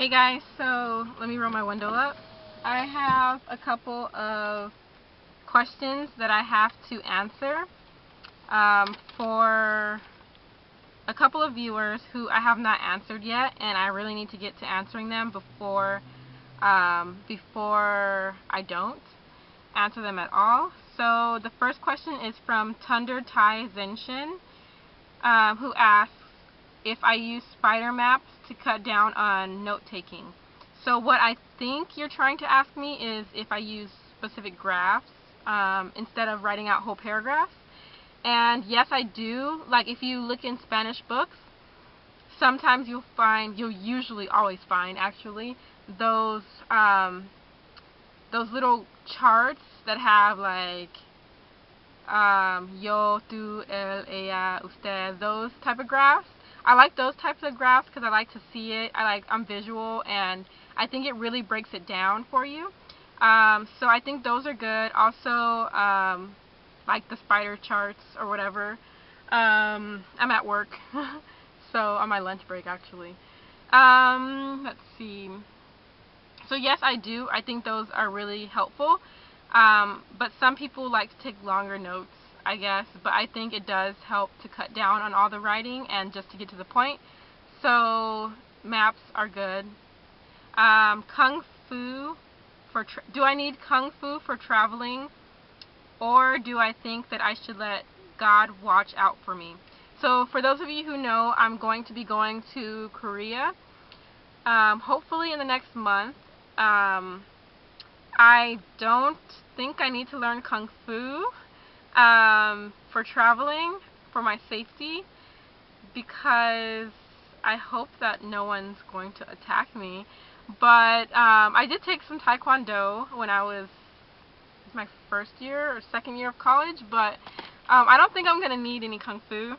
Hey guys, so let me roll my window up. I have a couple of questions that I have to answer for a couple of viewers who I have not answered yet, and I really need to get to answering them before I don't answer them at all. So the first question is from Tunder Tai Zenshin, who asks if I use spider maps to cut down on note-taking. So what I think you're trying to ask me is if I use specific graphs instead of writing out whole paragraphs. And yes, I do. Like if you look in Spanish books, sometimes you'll usually always find actually those little charts that have like yo, tú, él, ella, usted, those type of graphs. I like those types of graphs because I like to see it. I'm visual, and I think it really breaks it down for you. So I think those are good. Also, like the spider charts or whatever. I'm at work, so on my lunch break actually. Let's see. So yes, I do. I think those are really helpful. But some people like to take longer notes, I guess, but I think it does help to cut down on all the writing and just to get to the point. So maps are good. Kung Fu do I need Kung Fu for traveling, or do I think that I should let God watch out for me? So for those of you who know, I'm going to be going to Korea, hopefully in the next month. I don't think I need to learn Kung Fu for traveling, for my safety, because I hope that no one's going to attack me. But I did take some Taekwondo when I was my first year or second year of college, but I don't think I'm going to need any Kung Fu.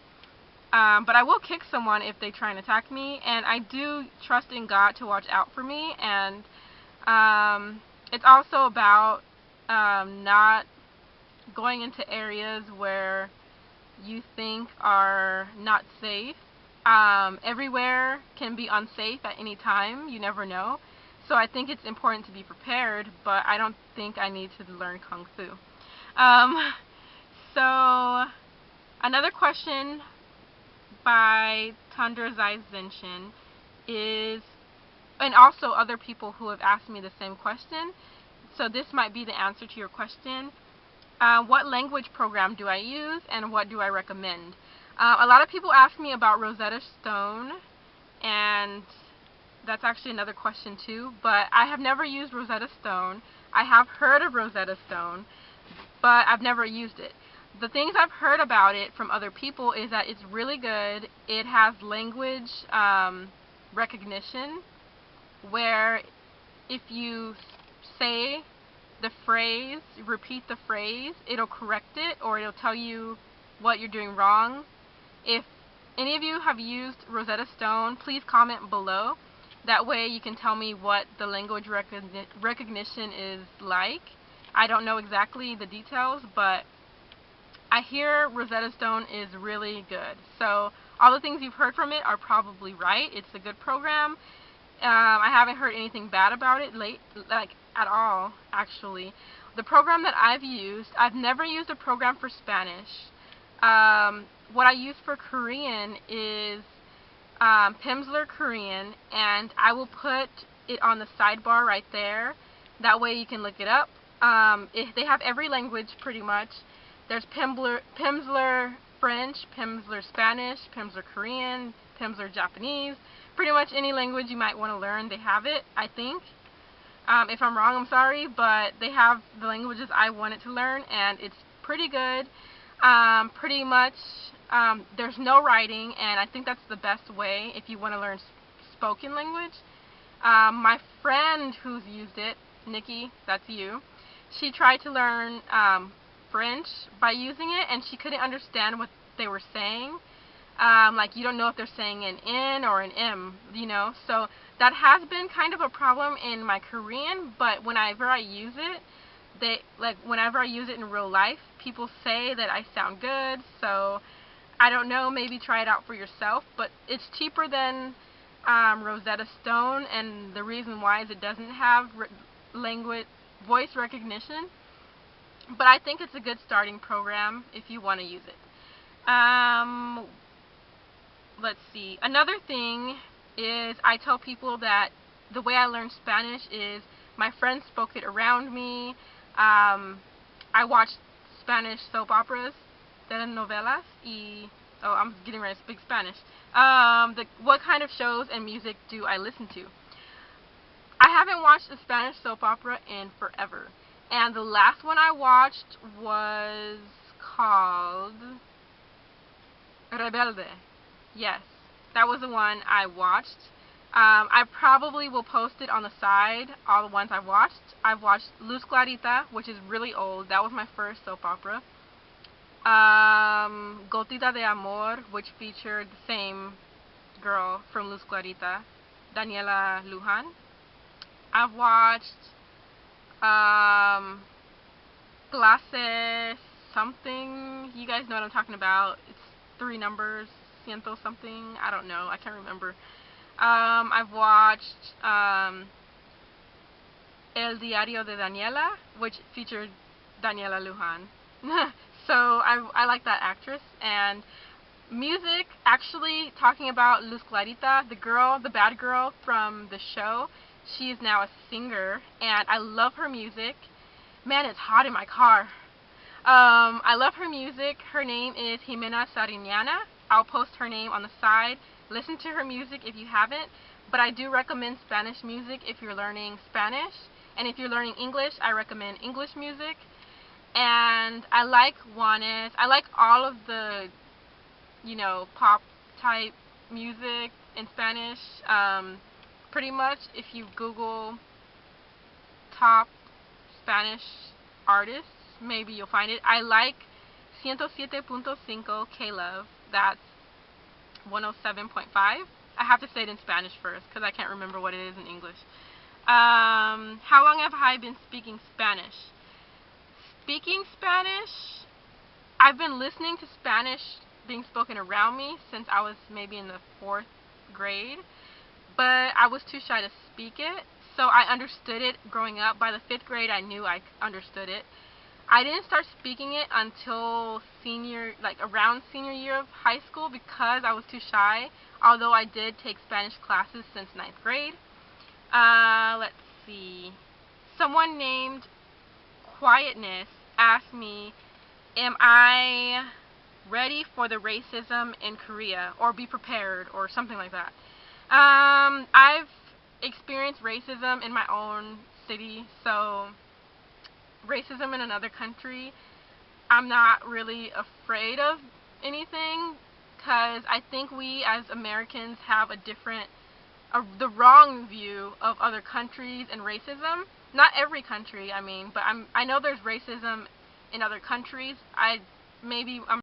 But I will kick someone if they try and attack me, and I do trust in God to watch out for me, and it's also about not going into areas where you think are not safe. Everywhere can be unsafe at any time. You never know. So I think it's important to be prepared, but I don't think I need to learn Kung Fu. So another question by Tundra Zenshin is, and also other people who have asked me the same question, so this might be the answer to your question. What language program do I use, and what do I recommend? A lot of people ask me about Rosetta Stone, and that's actually another question too, but I have never used Rosetta Stone. I have heard of Rosetta Stone, but I've never used it. The things I've heard about it from other people is that it's really good. It has language recognition, where if you say the phrase, repeat the phrase, it'll correct it, or it'll tell you what you're doing wrong. If any of you have used Rosetta Stone, please comment below. That way you can tell me what the language recognition is like. I don't know exactly the details, but I hear Rosetta Stone is really good. So all the things you've heard from it are probably right. It's a good program. I haven't heard anything bad about it at all, actually. The program that I've never used a program for Spanish. What I use for Korean is Pimsleur Korean, and I will put it on the sidebar right there. That way you can look it up. They have every language pretty much. There's Pimsleur French, Pimsleur Spanish, Pimsleur Korean, Pimsleur Japanese. Pretty much any language you might want to learn, they have it, I think. If I'm wrong, I'm sorry, but they have the languages I wanted to learn, and it's pretty good. Pretty much, there's no writing, and I think that's the best way if you want to learn spoken language. My friend who's used it, Nikki, that's you, she tried to learn French by using it, and she couldn't understand what they were saying. Like you don't know if they're saying an N or an M, you know. So that has been kind of a problem in my Korean, but whenever I use it, whenever I use it in real life, people say that I sound good. So I don't know, maybe try it out for yourself, but it's cheaper than Rosetta Stone, and the reason why is it doesn't have voice recognition, but I think it's a good starting program if you want to use it. Let's see. Another thing is I tell people that the way I learned Spanish is my friends spoke it around me. I watched Spanish soap operas, telenovelas, oh, I'm getting ready to speak Spanish. What kind of shows and music do I listen to? I haven't watched a Spanish soap opera in forever. And the last one I watched was called Rebelde. Yes, that was the one I watched. I probably will post it on the side, all the ones I've watched. I've watched Luz Clarita, which is really old. That was my first soap opera. Gotita de Amor, which featured the same girl from Luz Clarita, Daniela Lujan. I've watched Clase something. You guys know what I'm talking about. It's 3 numbers, ciento something. I don't know. I can't remember. I've watched El Diario de Daniela, which featured Daniela Lujan. So I like that actress. And music, actually, talking about Luz Clarita, the bad girl from the show, she is now a singer, and I love her music. Man, it's hot in my car. I love her music. Her name is Jimena Sariñana. I'll post her name on the side. Listen to her music if you haven't, but I do recommend Spanish music if you're learning Spanish, and if you're learning English, I recommend English music. And I like Juanes. I like all of the, pop type music in Spanish. Pretty much, if you Google top Spanish artists, maybe you'll find it. I like 107.5 K-Love. That's 107.5. I have to say it in Spanish first because I can't remember what it is in English. How long have I been speaking Spanish? Speaking Spanish, I've been listening to Spanish being spoken around me since I was maybe in the 4th grade, but I was too shy to speak it, so I understood it growing up. By the 5th grade, I knew I understood it. I didn't start speaking it until around senior year of high school because I was too shy, although I did take Spanish classes since 9th grade. Let's see. Someone named Quietness asked me, am I ready for the racism in Korea, or be prepared, or something like that. I've experienced racism in my own city, so racism in another country, I'm not really afraid of anything, because I think we as Americans have the wrong view of other countries and racism. Not every country, I mean, but I know there's racism in other countries. I'm